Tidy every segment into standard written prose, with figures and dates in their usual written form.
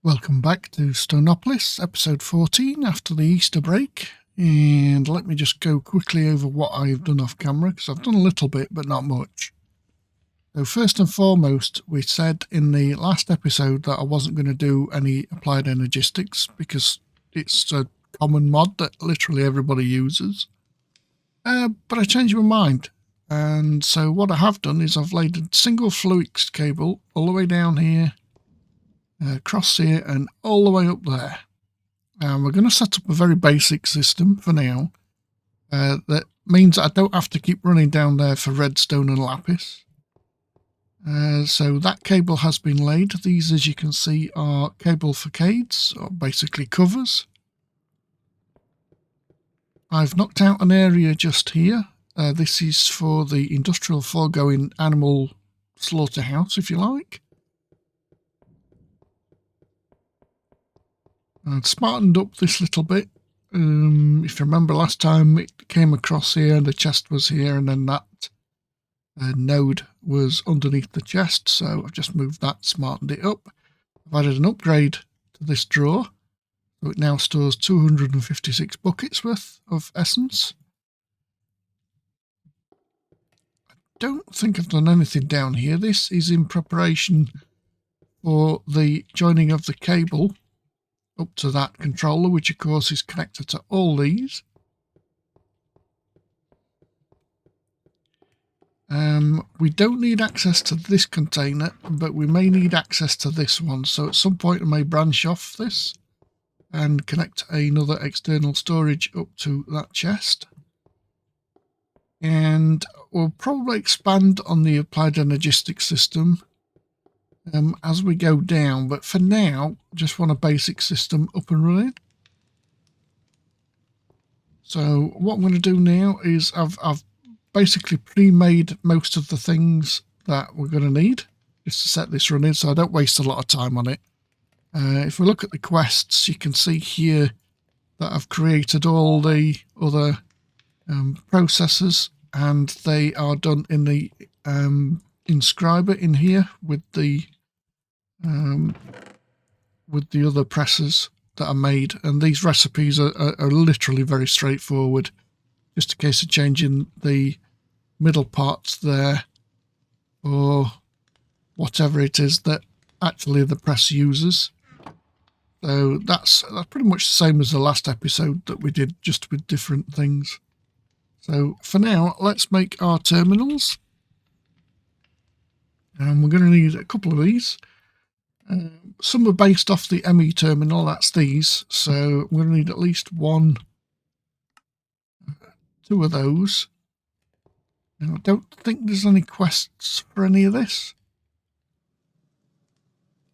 Welcome back to Stoneopolis, episode 14 after the Easter break. And let me just go quickly over what I've done off camera, because I've done a little bit, but not much. So first and foremost, we said in the last episode that I wasn't going to do any Applied Energistics, because it's a common mod that literally everybody uses. But I changed my mind. And so what I have done is I've laid a single Fluix cable all the way down here, across here and all the way up there. And we're going to set up a very basic system for now. That means I don't have to keep running down there for redstone and lapis. So that cable has been laid. These, as you can see, are cable facades, or basically covers. I've knocked out an area just here. This is for the industrial foregoing Animal Slaughterhouse, if you like. I've smartened up this little bit. If you remember last time, it came across here and the chest was here, and then that node was underneath the chest, so I've just moved that, smartened it up. I've added an upgrade to this drawer, so it now stores 256 buckets worth of essence. I don't think I've done anything down here. This is in preparation for the joining of the cable up to that controller, which of course is connected to all these. We don't need access to this container, but we may need access to this one. So at some point I may branch off this and connect another external storage up to that chest. And we'll probably expand on the Applied Energistics system as we go down, but for now just want a basic system up and running. So what I'm going to do now is I've basically pre-made most of the things that we're going to need just to set this running, so I don't waste a lot of time on it. If we look at the quests, you can see here that I've created all the other processes, and they are done in the inscriber in here with the other presses that are made. And these recipes are literally very straightforward. Just a case of changing the middle parts there, or whatever it is that actually the press uses. So that's pretty much the same as the last episode that we did, just with different things. So for now, let's make our terminals. And we're going to need a couple of these. Some are based off the ME terminal, that's these. So we're going to need at least two of those. Now, I don't think there's any quests for any of this.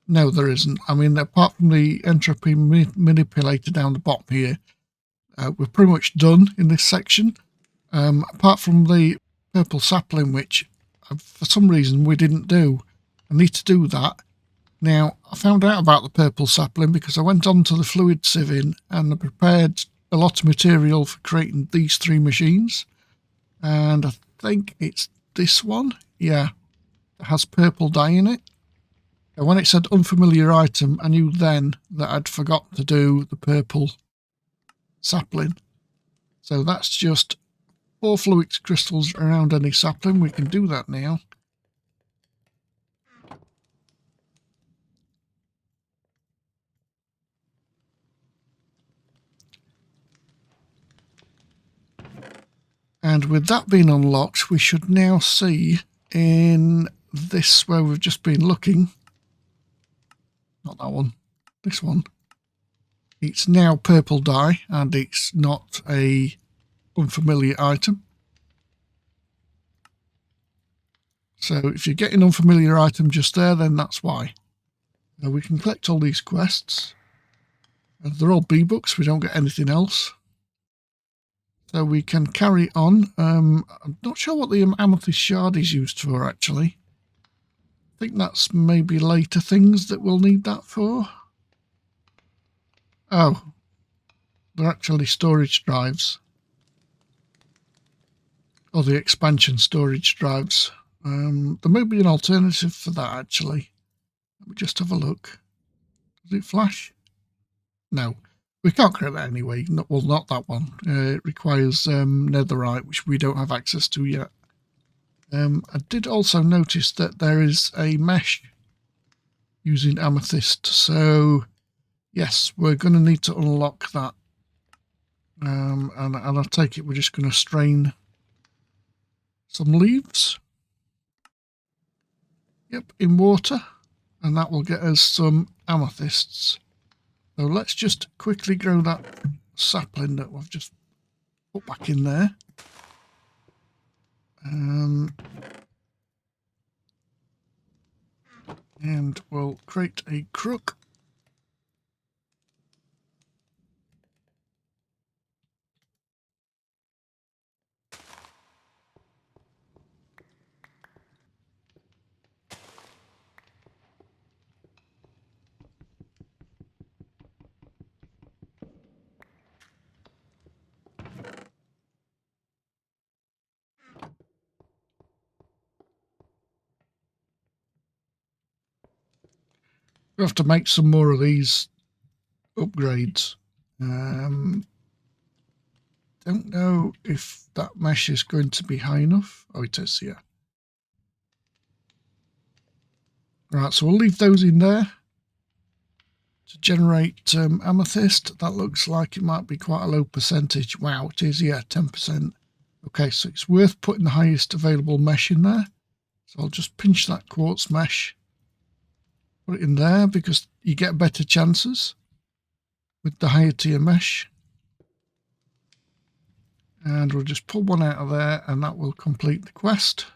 No, there isn't. I mean, apart from the Entropy Manipulator down the bottom here, we're pretty much done in this section. Apart from the purple sapling, which for some reason we didn't do. I need to do that. Now, I found out about the purple sapling because I went on to the fluid sieving and I prepared a lot of material for creating these three machines. And I think it's this one. Yeah, it has purple dye in it. And when it said unfamiliar item, I knew then that I'd forgot to do the purple sapling. So that's just 4 Fluix crystals around any sapling. We can do that now. And with that being unlocked, we should now see in this where we've just been looking, not that one, this one, it's now purple dye and it's not a unfamiliar item. So if you're getting an unfamiliar item just there, then that's why. Now we can collect all these quests. They're all B-books, we don't get anything else. So we can carry on. I'm not sure what the amethyst shard is used for, actually. I think that's maybe later things that we'll need that for. Oh, they're actually storage drives. Or the expansion storage drives. There may be an alternative for that, actually. Let me just have a look. Does it flash? No. We can't create that anyway. Well, not that one. It requires netherite, which we don't have access to yet. I did also notice that there is a mesh using amethyst. So, yes, we're going to need to unlock that. And I take it we're just going to strain some leaves. Yep, in water. And that will get us some amethysts. So let's just quickly grow that sapling that we've just put back in there. And we'll create a crook. We have to make some more of these upgrades. Don't know if that mesh is going to be high enough. Oh, it is, yeah. Right, so we'll leave those in there to generate amethyst. That looks like it might be quite a low percentage. Wow, it is, yeah, 10%. Okay, so it's worth putting the highest available mesh in there. So I'll just pinch that quartz mesh, put it in there because you get better chances with the higher tier mesh. And we'll just pull one out of there and that will complete the quest.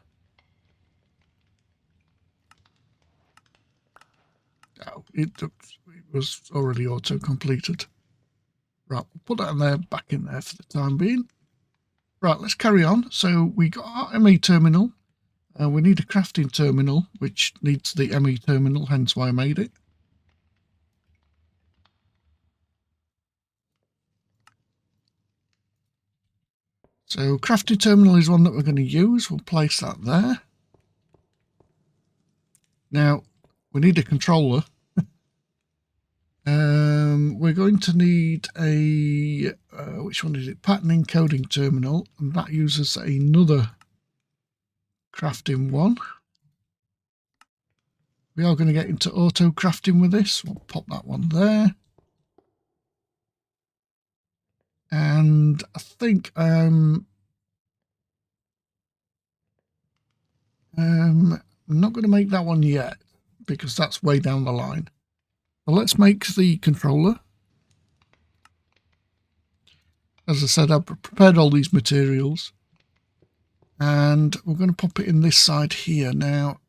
Oh, it was already auto-completed. Right, we'll put that in there, back in there for the time being. Right, let's carry on. So we got our ME terminal. We need a crafting terminal, which needs the ME terminal, hence why I made it. So crafting terminal is one that we're going to use. We'll place that there. Now, we need a controller. We're going to need a, which one is it? Pattern encoding terminal, and that uses another crafting one. We are going to get into auto crafting with this. We'll pop that one there. And I think I'm not going to make that one yet because that's way down the line. But let's make the controller. As I said, I've prepared all these materials and we're going to pop it in this side here. Now,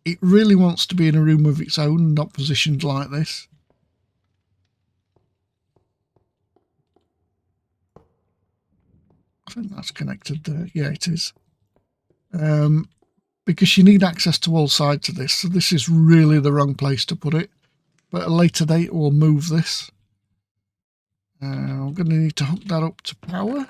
it really wants to be in a room of its own, not positioned like this. I think that's connected there. Yeah, it is. Because you need access to all sides of this. So this is really the wrong place to put it. But at a later date, we'll move this. I'm going to need to hook that up to power.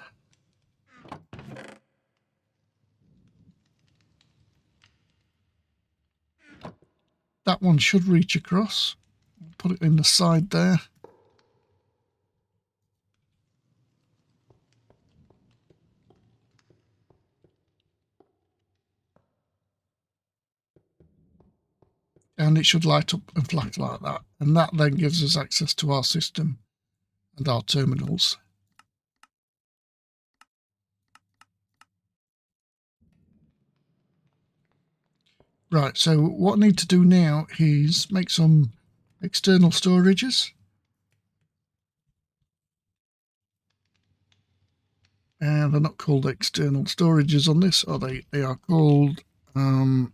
That one should reach across. Put it in the side there. And it should light up and flash like that. And that then gives us access to our system and our terminals. Right, so what I need to do now is make some external storages. And they're not called external storages on this, are they? They are called, let's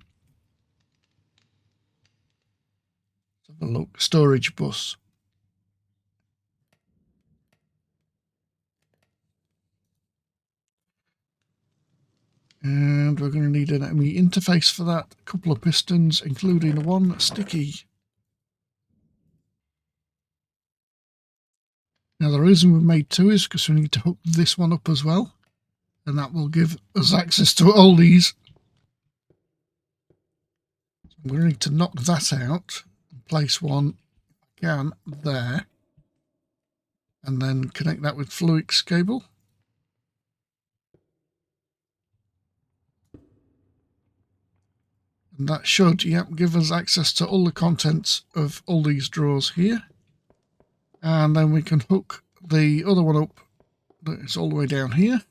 have a look, storage bus. And we're going to need an ME interface for that, a couple of pistons, including one sticky. Now the reason we've made two is because we need to hook this one up as well. And that will give us access to all these. So I'm going to need to knock that out and place one, if I can there, and then connect that with Fluix cable. And that should, give us access to all the contents of all these drawers here. And then we can hook the other one up that is all the way down here.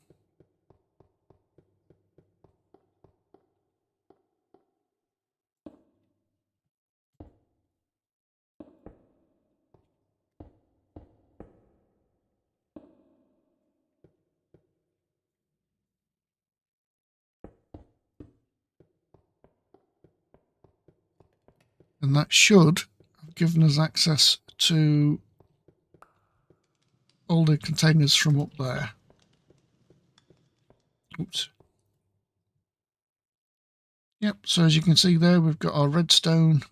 And that should have given us access to all the containers from up there. Oops. Yep, so as you can see there, we've got our redstone,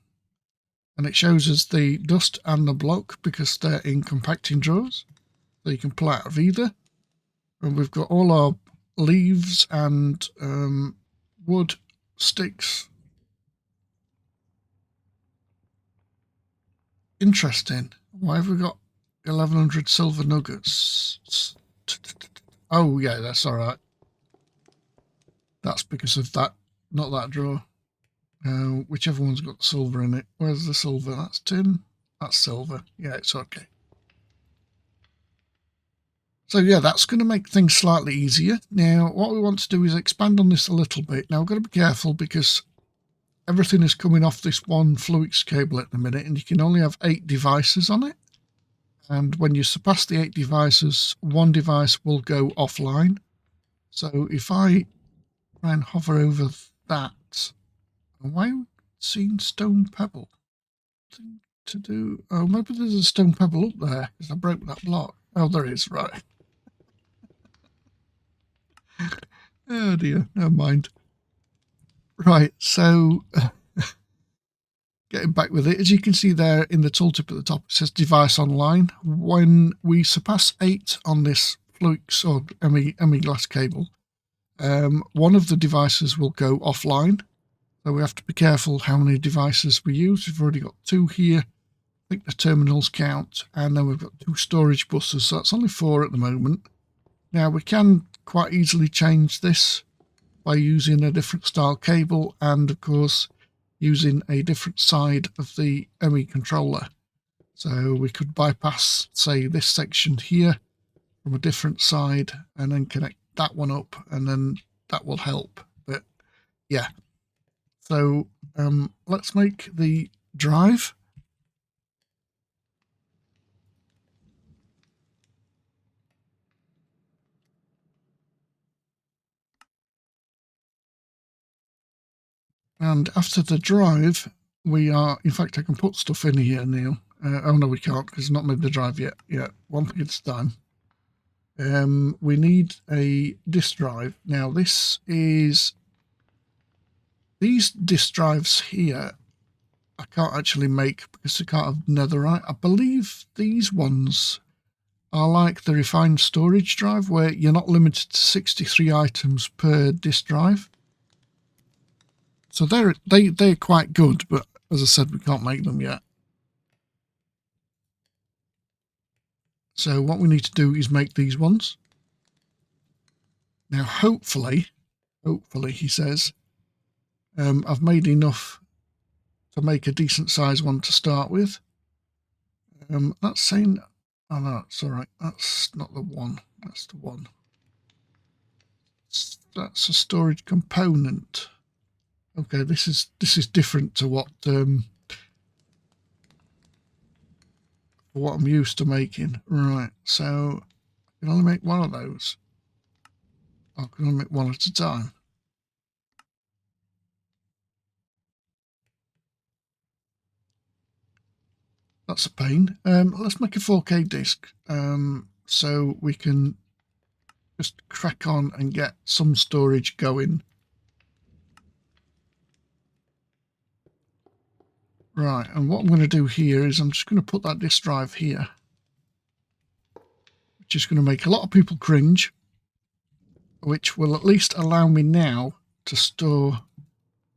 and it shows us the dust and the block because they're in compacting drawers. So you can pull out of either. And we've got all our leaves and wood, sticks. Interesting. Why have we got 1100 silver nuggets? Oh yeah, that's all right. That's because of that, not that drawer. Whichever one's got the silver in it. Where's the silver? That's tin. That's silver. Yeah, it's okay. So yeah, that's going to make things slightly easier. Now, what we want to do is expand on this a little bit. Now, we've got to be careful because everything is coming off this one Fluix cable at the minute, and you can only have 8 devices on it. And when you surpass the 8 devices, one device will go offline. So if I try and hover over that, why are we seeing stone pebble? Thing to do. Oh, maybe there's a stone pebble up there because I broke that block. Oh, there is, right. Oh dear, never mind. Right, so getting back with it, as you can see there in the tooltip at the top, it says device online. When we surpass 8 on this Fluix or ME glass cable, one of the devices will go offline. So we have to be careful how many devices we use. We've already got 2 here. I think the terminals count, and then we've got 2 storage buses, so that's only 4 at the moment. Now we can quite easily change this by using a different style cable and of course using a different side of the ME controller. So we could bypass, say, this section here from a different side and then connect that one up, and then that will help. But yeah, so let's make the drive. And after the drive, we are, in fact, I can put stuff in here now. Oh no, we can't because it's not made the drive yet. Yeah, one thing at a time. We need a disk drive. Now this is, these disk drives here, I can't actually make because they can't have netherite. I believe these ones are like the refined storage drive where you're not limited to 63 items per disk drive. So they're quite good, but as I said, we can't make them yet. So what we need to do is make these ones. Now, hopefully, he says, I've made enough to make a decent size one to start with. That's saying, oh no, it's all right. That's not the one. That's the one. That's a storage component. Okay, this is different to what I'm used to making. Right, so I can only make one of those. I can only make one at a time. That's a pain. Let's make a 4K disc so we can just crack on and get some storage going. Right, and what I'm going to do here is I'm just going to put that disk drive here, which is going to make a lot of people cringe, which will at least allow me now to store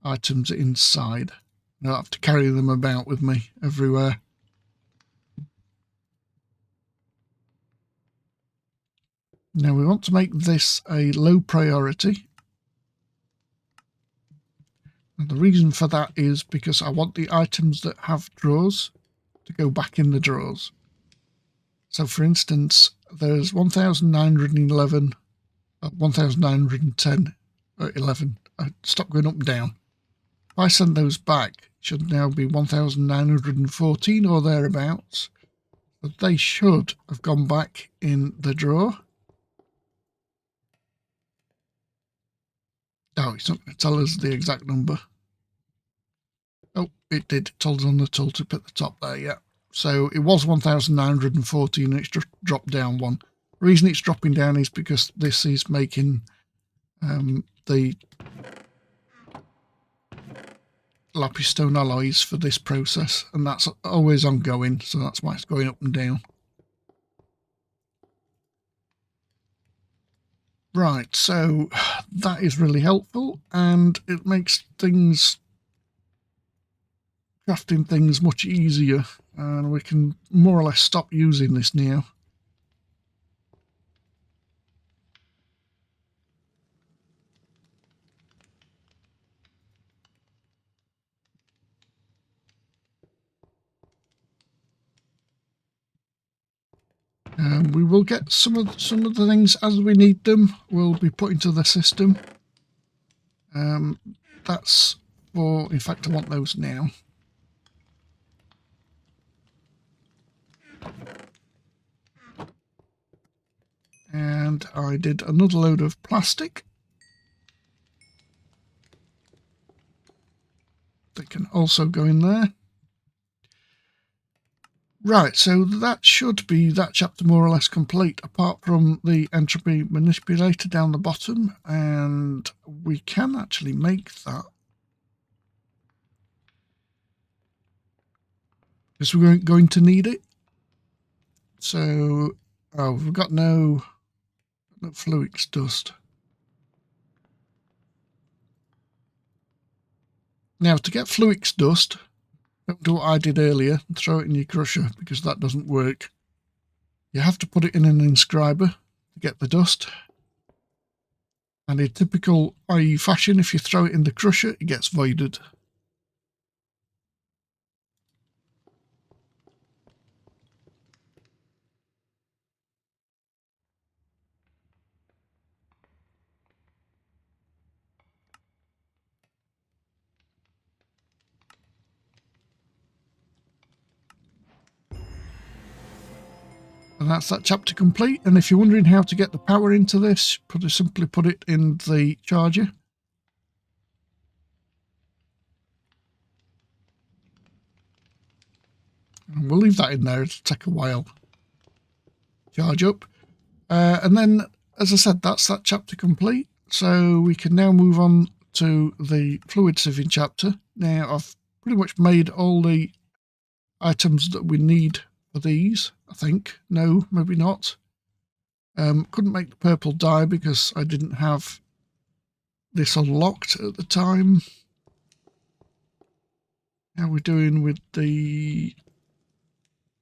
items inside. I don't have to carry them about with me everywhere. Now we want to make this a low priority. And the reason for that is because I want the items that have drawers to go back in the drawers. So for instance, there's 1911, 1910, 11. Stop going up and down. If I send those back, it should now be 1914 or thereabouts. But they should have gone back in the drawer. Oh, it's not going to tell us the exact number. Oh, it did. It told us on the tooltip at the top there, yeah. So it was 1914 and it's just dropped down one. The reason it's dropping down is because this is making the lapis stone alloys for this process, and that's always ongoing, so that's why it's going up and down. Right, so that is really helpful, and it makes things, crafting things, much easier, and we can more or less stop using this now. We will get some of the things as we need them. We'll be put into the system. That's for, in fact, I want those now. And I did another load of plastic. They can also go in there. Right, so that should be that chapter more or less complete, apart from the Entropy Manipulator down the bottom, and we can actually make that. Because we're going to need it. So, oh, we've got no Fluix dust. Now, to get Fluix dust, don't do what I did earlier and throw it in your crusher, because that doesn't work. You have to put it in an inscriber to get the dust. And in typical IE fashion, if you throw it in the crusher, it gets voided. And that's that chapter complete. And if you're wondering how to get the power into this, simply put it in the charger. And we'll leave that in there. It'll take a while. Charge up. And then, as I said, that's that chapter complete. So we can now move on to the fluid sieving chapter. Now, I've pretty much made all the items that we need for these, I think. No, maybe not. Couldn't make the purple dye because I didn't have this unlocked at the time. How are we doing with the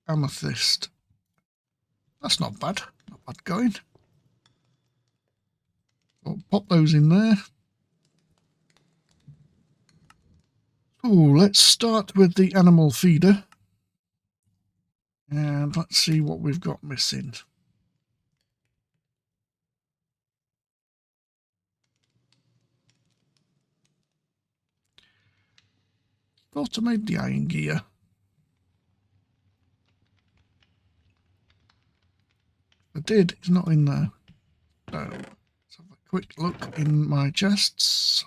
amethyst? That's not bad. Not bad going. I'll pop those in there. Oh, let's start with the animal feeder. And let's see what we've got missing. Thought I made the iron gear. I did, it's not in there. So let's have a quick look in my chests.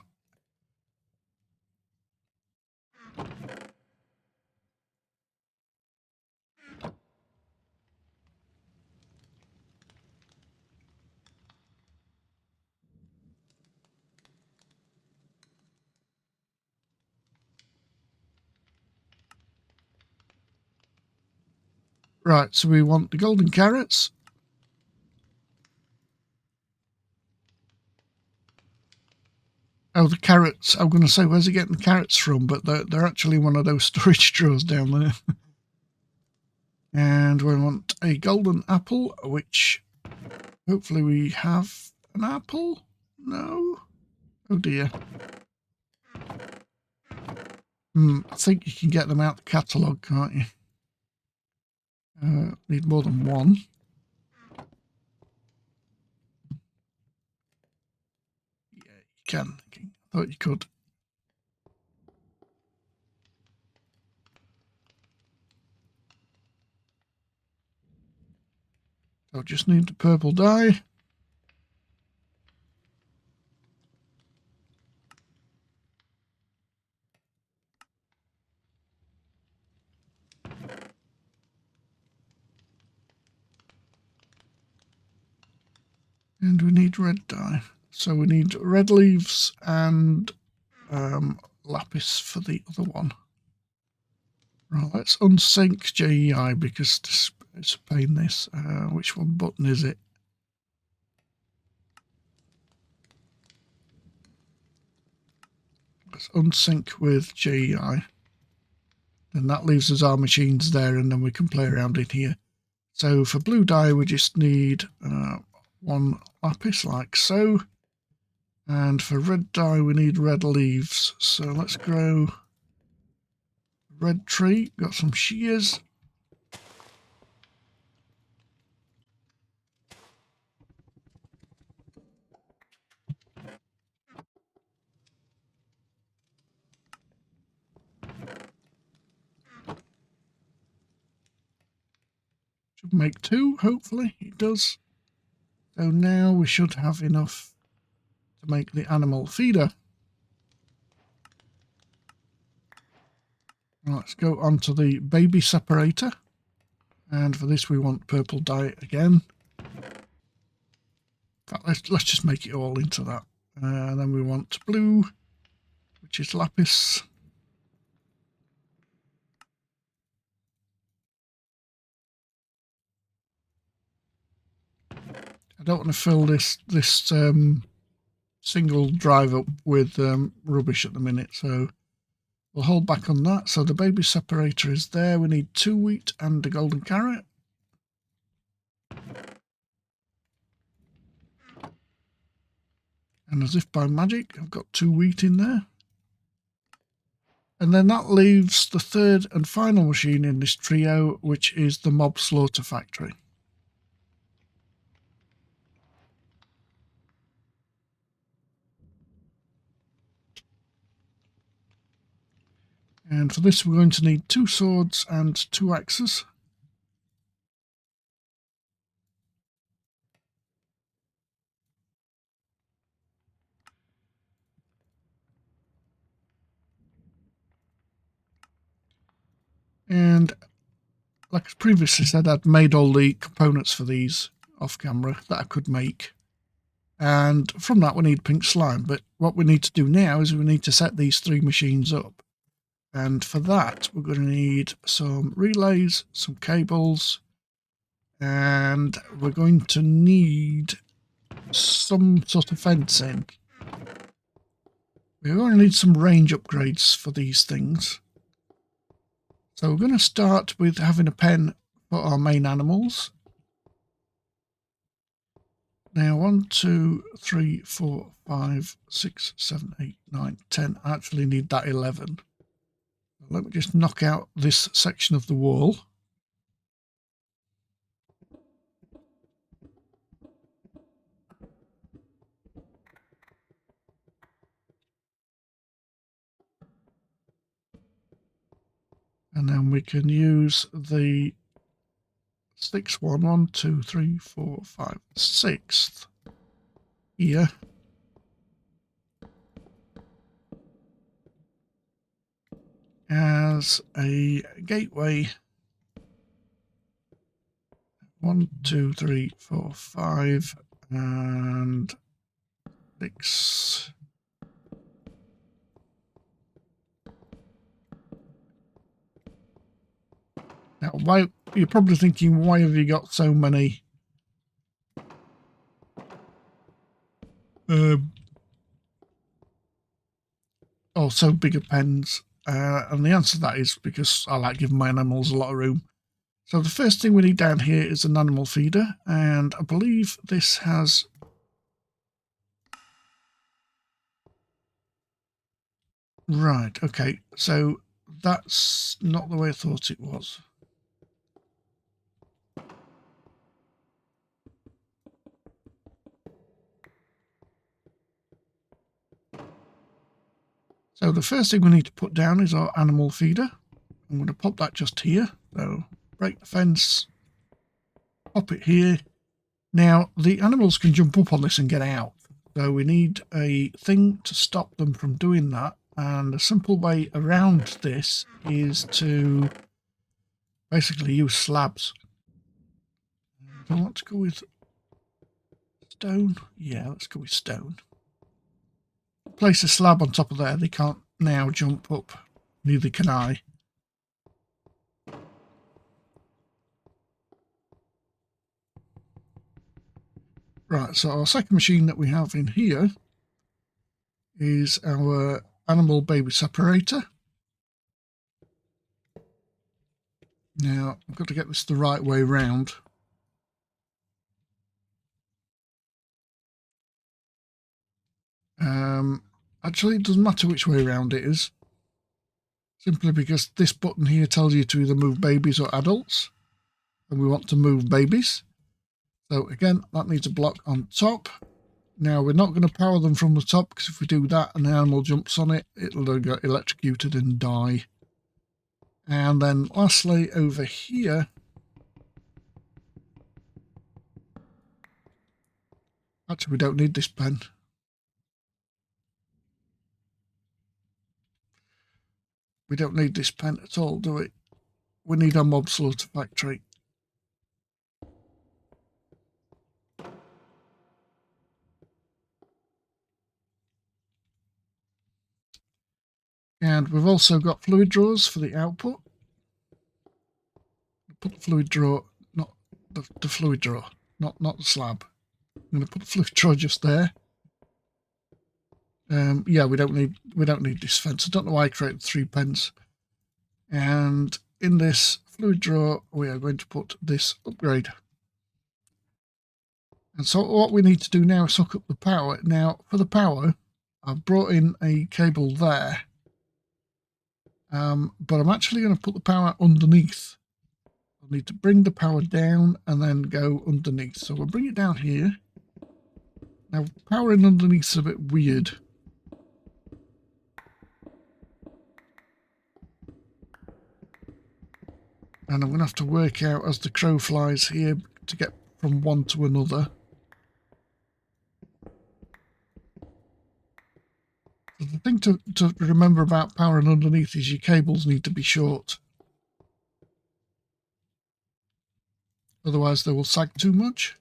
Right, so we want the golden carrots. Oh, the carrots. I'm going to say, where's he getting the carrots from? But they're actually one of those storage drawers down there. And we want a golden apple, which Hopefully we have an apple. No. Oh dear. I think you can get them out the catalogue, can't you? Need more than one. Yeah, you can. I thought you could. So just need the purple dye. And we need red dye. So we need red leaves and lapis for the other one. Right, let's unsync JEI because it's a pain this. Which one button is it? Let's unsync with JEI. And that leaves us our machines there, and then we can play around in here. So for blue dye, we just need one lapis like so. And for red dye, we need red leaves. So let's grow a red tree. Got some shears. Should make two, hopefully. It does. So now we should have enough to make the animal feeder. Let's go on to the baby separator. And for this we want purple dye again. In fact, let's just make it all into that. And then we want blue, which is lapis. I don't want to fill this single drive up with rubbish at the minute, so we'll hold back on that. So the baby separator is there. We need 2 wheat and a golden carrot. And as if by magic, I've got 2 wheat in there. And then that leaves the third and final machine in this trio, which is the mob slaughter factory. And for this, we're going to need 2 swords and 2 axes. And like I previously said, I'd made all the components for these off camera that I could make. And from that, we need pink slime. But what we need to do now is we need to set these 3 machines up. And for that, we're going to need some relays, some cables, and we're going to need some sort of fencing. We're going to need some range upgrades for these things. So we're going to start with having a pen for our main animals. Now 1, 2, 3, 4, 5, 6, 7, 8, 9, 10. I actually need that 11. Let me just knock out this section of the wall. And then we can use the 6th one, 1, 2, 3, 4, 5, 6th here. As a gateway. 1, 2, 3, 4, 5, and 6. Now, why you're probably thinking, why have you got so many bigger pens? And the answer to that is because I like giving my animals a lot of room. So the first thing we need down here is an animal feeder, and I believe this has... Right, okay, so that's not the way I thought it was. So the first thing we need to put down is our animal feeder. I'm going to pop that just here. So break the fence, pop it here. Now the animals can jump up on this and get out. So we need a thing to stop them from doing that. And a simple way around this is to basically use slabs. Do I want to go with stone? Yeah, let's go with stone. Place a slab on top of there. They can't now jump up. Neither can I. Right, so our second machine that we have in here is our animal baby separator. Now, I've got to get this the right way round. Actually, it doesn't matter which way around it is. Simply because this button here tells you to either move babies or adults. And we want to move babies. So again, that needs a block on top. Now, we're not going to power them from the top, because if we do that and the animal jumps on it, it'll get electrocuted and die. And then lastly, over here, actually we don't need this pen. We don't need this pen at all, do we? We need our mob slaughter factory. And we've also got fluid drawers for the output. Put the fluid drawer, not the fluid drawer, not the slab. I'm going to put the fluid drawer just there. Yeah, we don't need this fence. I don't know why I created 3 pens. And in this fluid drawer, we are going to put this upgrade. And so what we need to do now is hook up the power. Now, for the power, I've brought in a cable there. But I'm actually going to put the power underneath. I need to bring the power down and then go underneath. So we'll bring it down here. Now, powering underneath is a bit weird. And I'm going to have to work out as the crow flies here to get from one to another. The thing to remember about powering underneath is your cables need to be short. Otherwise they will sag too much.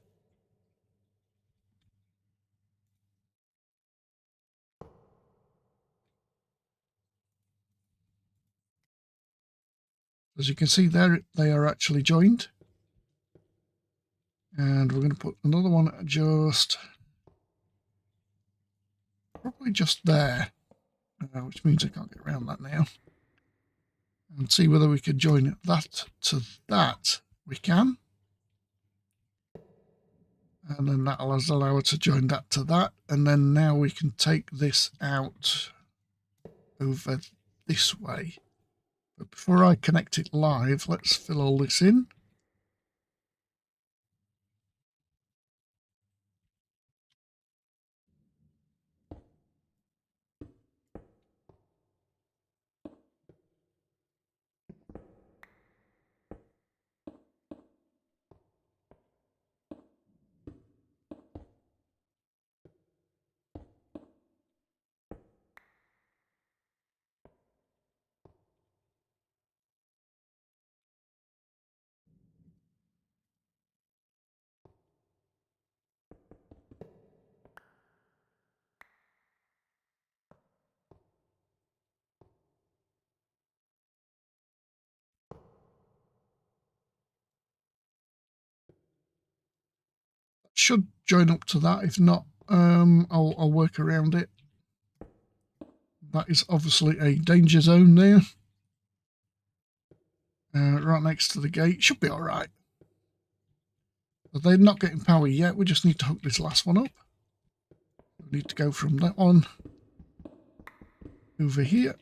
As you can see there, they are actually joined. And we're going to put another one just... probably just there. Which means I can't get around that now. And see whether we can join that to that. We can. And then that'll allow us to join that to that. And then now we can take this out over this way. But before I connect it live, let's fill all this in. Should join up to that. If not, I'll work around it. That is obviously a danger zone there. right next to the gate. Should be alright. But they're not getting power yet. We just need to hook this last one up. We need to go from that one over here.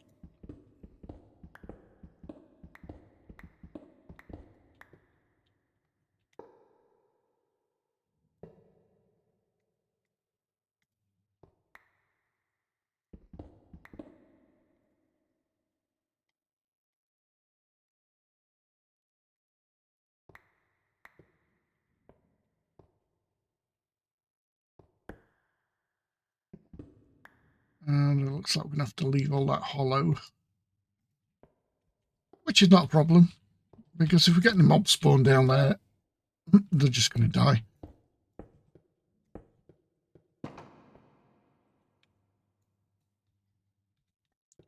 And it looks like we're going to have to leave all that hollow. Which is not a problem. Because if we get any mob spawn down there, they're just going to die.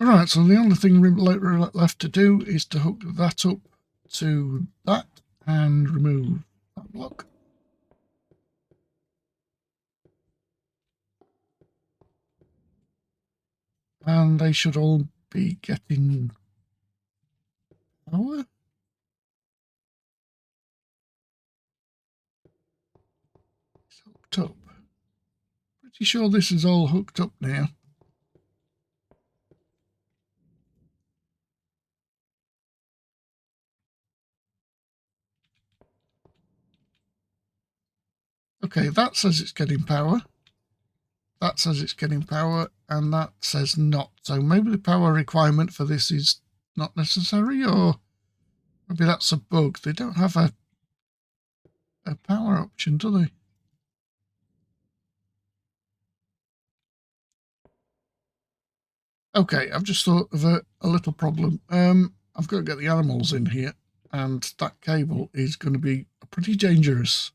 Alright, so the only thing left to do is to hook that up to that and remove that block. And they should all be getting power. It's hooked up. Pretty sure this is all hooked up now. Okay, that says it's getting power. That says it's getting power, and that says not. So maybe the power requirement for this is not necessary, or maybe that's a bug. They don't have a power option, do they? Okay, I've just thought of a little problem. I've got to get the animals in here, and that cable is going to be pretty dangerous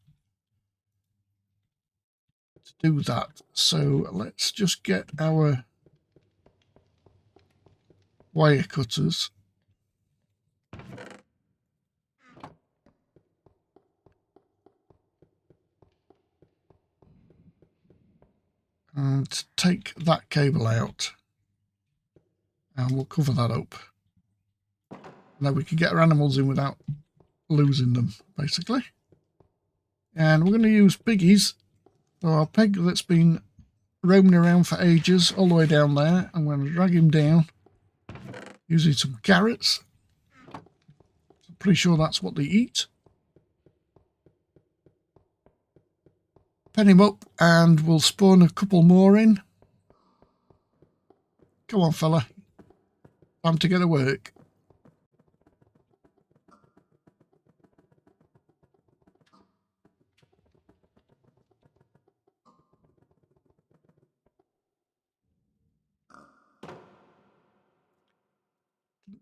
to do that. So let's just get our wire cutters. And take that cable out. And we'll cover that up. Now we can get our animals in without losing them, basically. And we're going to use Piggies. So our pig that's been roaming around for ages, all the way down there. I'm going to drag him down using some carrots. I'm pretty sure that's what they eat. Pen him up and we'll spawn a couple more in. Come on, fella. Time to get to work.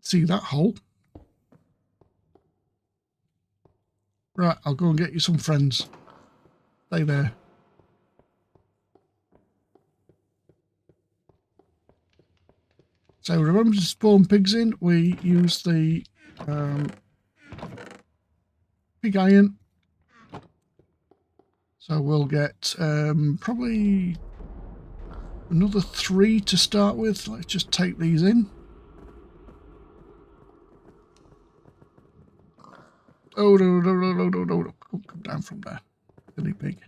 See that hole? Right, I'll go and get you some friends. Stay there. So remember to spawn pigs in. We use the pig iron. So we'll get probably another 3 to start with. Let's just take these in. Oh, no. Come down from there. Silly pig.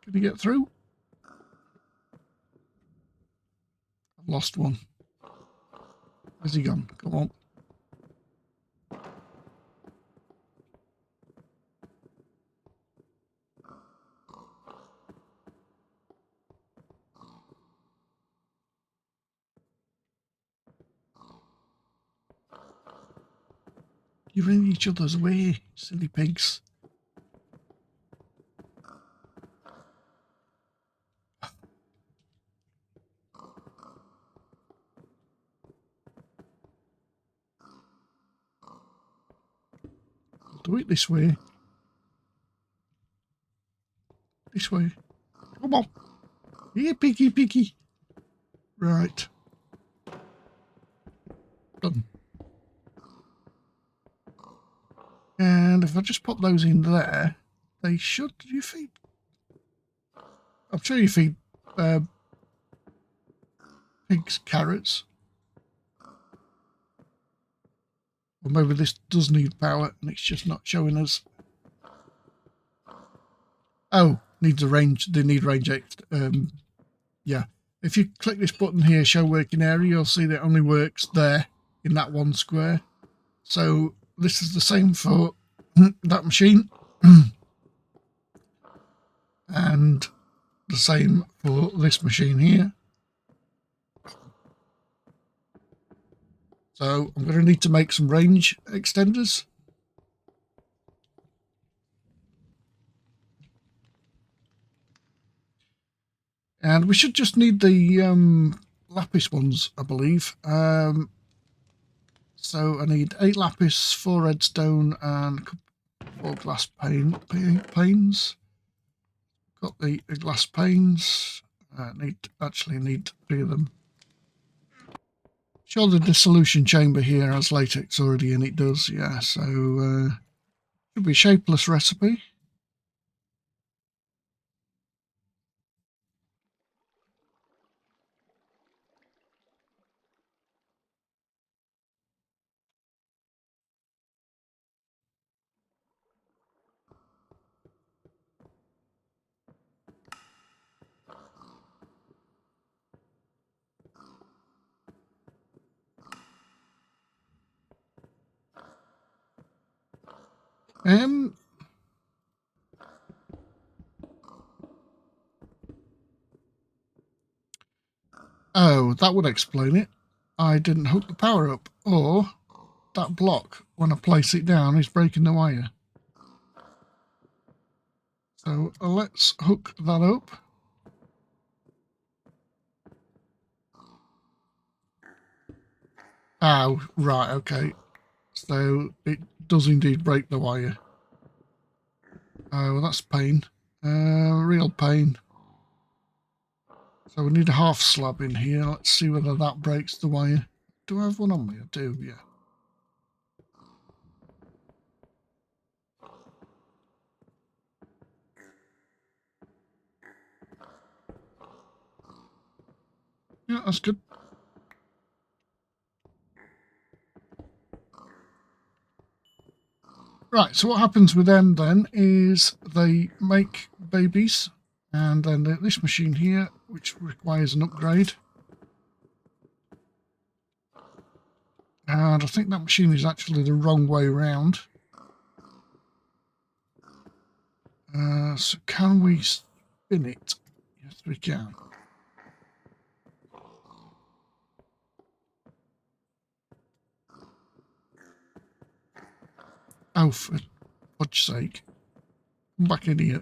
Can you get through? I've lost one. Where's he gone? Come on. You're in each other's way, silly pigs. I'll do it this way. This way. Come on. Here, piggy. Right. Done. And if I just pop those in there, they should. You feed? I'm sure you feed pigs carrots. Or maybe this does need power and it's just not showing us. Oh, needs a range. They need range. Yeah. If you click this button here, show working area, you'll see that it only works there in that one square. So this is the same for that machine. And the same for this machine here. So I'm going to need to make some range extenders. And we should just need the lapis ones, I believe. So I need 8 lapis, 4 redstone, and 4 glass panes. Got the glass panes. Actually need 3 of them. Sure, the dissolution chamber here has latex already in. It does, yeah. So should be a shapeless recipe. Oh, that would explain it. I didn't hook the power up, or that block, when I place it down, is breaking the wire. So let's hook that up. Oh, right, okay. So it does indeed break the wire. Oh, that's pain. Real pain. So we need a half slab in here. Let's see whether that breaks the wire. Do I have one on me? I do, yeah. Yeah, that's good. Right, so what happens with them then is they make babies, and then this machine here, which requires an upgrade. And I think that machine is actually the wrong way around. So can we spin it? Yes, we can. Oh, for God's sake. Come back in here.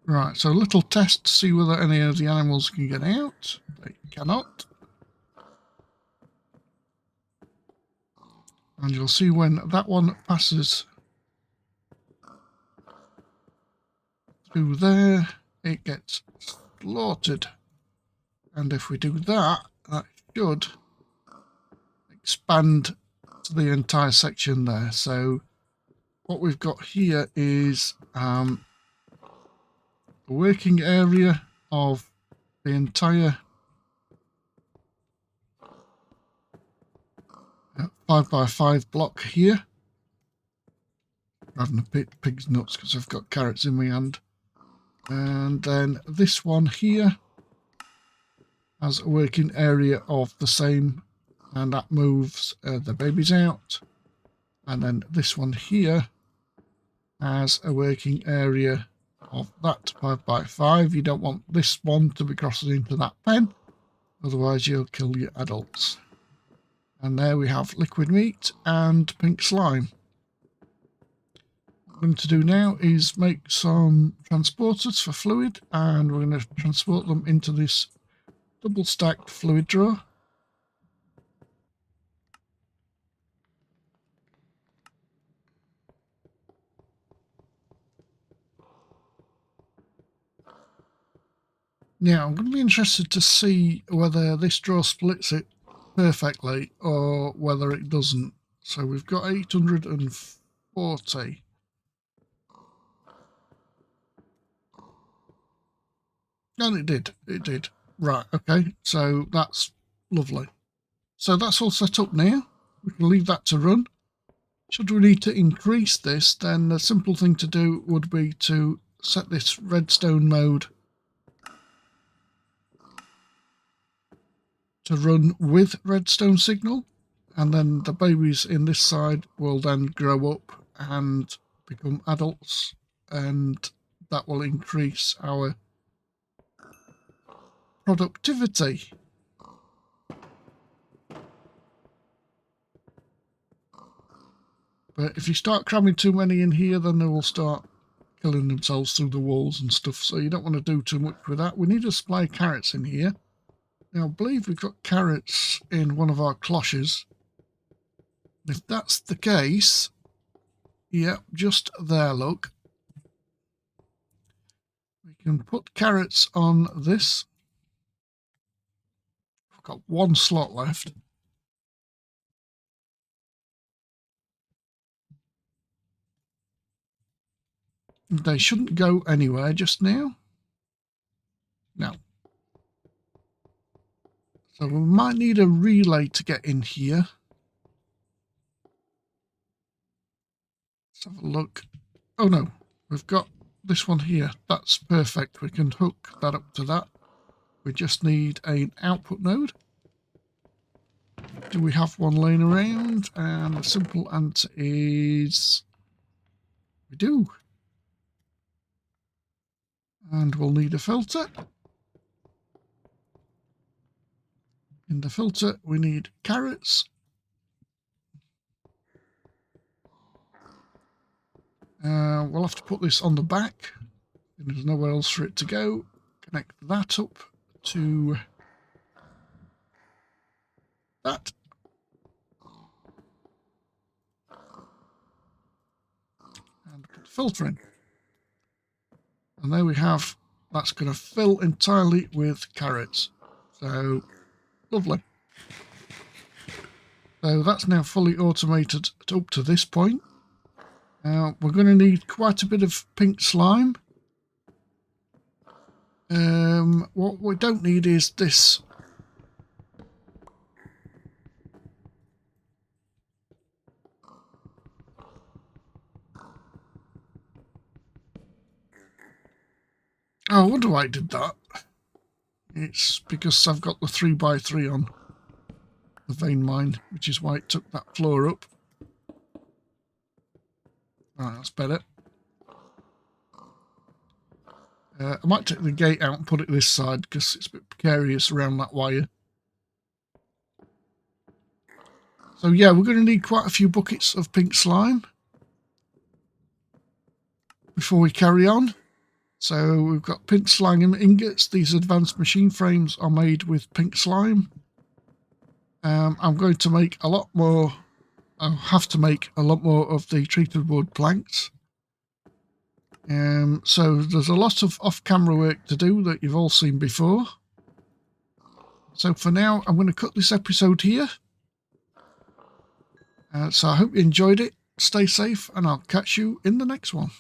Right, so a little test to see whether any of the animals can get out. They cannot. And you'll see when that one passes through there, it gets slaughtered. And if we do that, that should expand to the entire section there. So what we've got here is a working area of the entire 5x5 block here. I'm having a pig's nuts because I've got carrots in my hand. And then this one here has a working area of the same, and that moves the babies out. And then this one here has a working area of that 5x5. You don't want this one to be crossing into that pen, otherwise you'll kill your adults. And there we have liquid meat and pink slime. What I'm going to do now is make some transporters for fluid, and we're going to transport them into this double stacked fluid drawer. Now I'm going to be interested to see whether this drawer splits it perfectly or whether it doesn't. So we've got 840. And it did. It did. Right, okay. So that's lovely. So that's all set up now. We can leave that to run. Should we need to increase this, then the simple thing to do would be to set this redstone mode to run with redstone signal, and then the babies in this side will then grow up and become adults, and that will increase our productivity. But if you start cramming too many in here, then they will start killing themselves through the walls and stuff, so you don't want to do too much with that. We need a supply of carrots in here. Now, I believe we've got carrots in one of our cloches. If that's the case, yeah, just there, look. We can put carrots on this. I've got one slot left. They shouldn't go anywhere just now. No. So we might need a relay to get in here. Let's have a look. Oh no, we've got this one here. That's perfect. We can hook that up to that. We just need an output node. Do we have one laying around? And the simple answer is we do. And we'll need a filter. In the filter, we need carrots. We'll have to put this on the back. There's nowhere else for it to go. Connect that up to that. And put the filter in. And there we have, that's going to fill entirely with carrots. So, lovely. So that's now fully automated up to this point. We're going to need quite a bit of pink slime. What we don't need is this. Oh, I wonder why I did that. It's because I've got the 3x3 on the vein mine, which is why it took that floor up. Right, that's better. I might take the gate out and put it this side because it's a bit precarious around that wire. So yeah, we're going to need quite a few buckets of pink slime before we carry on. So we've got pink slime ingots. These advanced machine frames are made with pink slime. I'm going to make a lot more. I'll have to make a lot more of the treated wood planks. So there's a lot of off-camera work to do that you've all seen before. So for now, I'm going to cut this episode here. So I hope you enjoyed it. Stay safe, and I'll catch you in the next one.